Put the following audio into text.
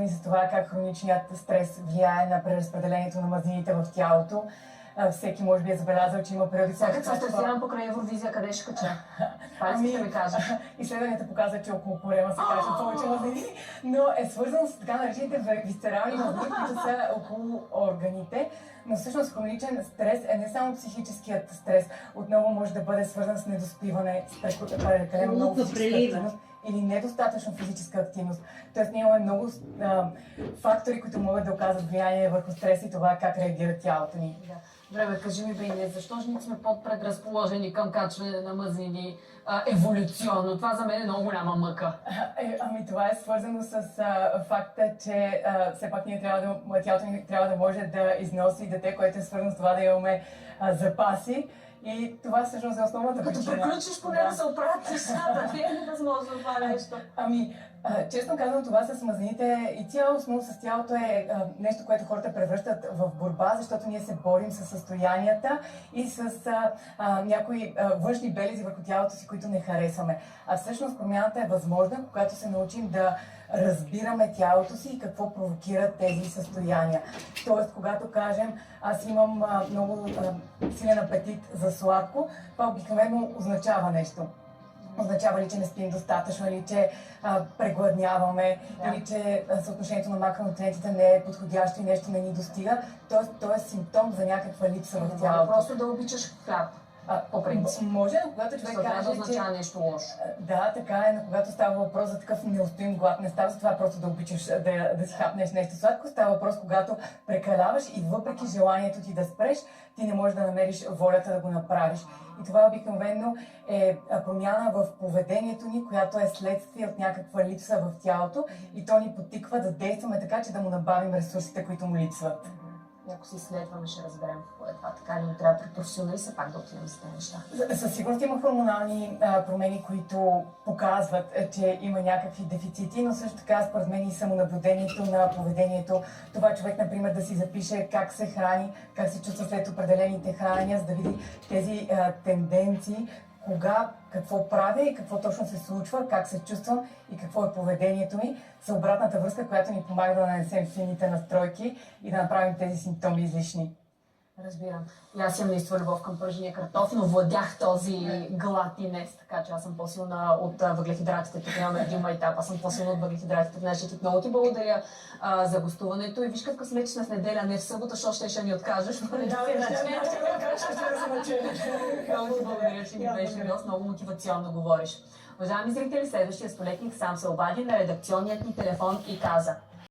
И за това как хроничният стрес влияе на преразпределението на мазнините в тялото. Всеки може би е забелязал, че има периоди... Сега съм стресиран покрай Евровизия, къде ще кача? Палците ми кажа. Изследванията показват, че около корема се качат повече мазнини, но е свързано с така наречените висцерални мазнини, които са около органите. Но всъщност хроничен стрес е не само психическият стрес, отново може да бъде свързан с недоспиване, с прекалено много физическа активност или недостатъчно физическа активност. Тоест ние имаме много фактори, които могат да оказват влияние върху стрес и това как реагира тялото ни. Да. Добре, кажи ми, Бейне, защо жени сме по-предразположени към качване на мазнини еволюционно? Това за мен е много голяма мъка. Ами това е свързано с факта, че все пак тялото ни трябва да може да износи дете, което е свързано с това да имаме запаси. И това всъщност е основната причина. Като приключиш поне да се оправят нещата, не е невъзможно това нещо. Ами, честно казвам, това с мазнините и цялостно с тялото е нещо, което хората превръщат в борба, защото ние се борим с състоянията и с някои външни белези върху тялото си, които не харесваме. А всъщност промяната е възможна, когато се научим да разбираме тялото си и какво провокира тези състояния. Тоест, когато кажем, аз имам много силен апетит за сладко, това обикновено означава нещо. Означава ли, че не спим достатъчно, или че прегладняваме, или че съотношението на макронутриентите не е подходящо и нещо не ни достига. Тоест, то е симптом за някаква липса в тялото. Просто да обичаш хляб. По принцип. Може, но когато човек каже, да означава нещо лошо. Да, така е, но когато става въпрос за такъв неустоим глад, не става за това просто да обичаш да си хапнеш нещо сладко, става въпрос, когато прекаляваш и въпреки желанието ти да спреш, ти не можеш да намериш волята да го направиш. И това обикновено е промяна в поведението ни, която е следствие от някаква липса в тялото и то ни подтиква да действаме така, че да му набавим ресурсите, които му липсват. И ако си изследваме, ще разберем какво е това. Така ли ни трябва при професионалист пак да отидем за тези неща? Със сигурност има хормонални промени, които показват, че има някакви дефицити, но също така според мен и самонаблюдението на поведението. Това човек, например, да си запише как се храни, как се чувства след определените хранения, за да види тези тенденции, кога, какво правя и какво точно се случва, как се чувствам и какво е поведението ми, с обратната връзка, която ни помага да нанесем силните настройки и да направим тези симптоми излишни. Разбирам. И аз имам наистина любов към пържения картоф, но владях този глад и днес, така че аз съм по-силна от въглехидратите. Тук имаме един майтап, аз съм по-силна от въглехидратите. Днес много ти благодаря за гостуването и виж какъв сме, че в неделя, не в събота, защото ще ни откажеш. Много ти благодаря, че ми беше гост, много мотивационно говориш. Уважаеми зрители, следващия столетник сам се обади на редакционният ни телефон и каза: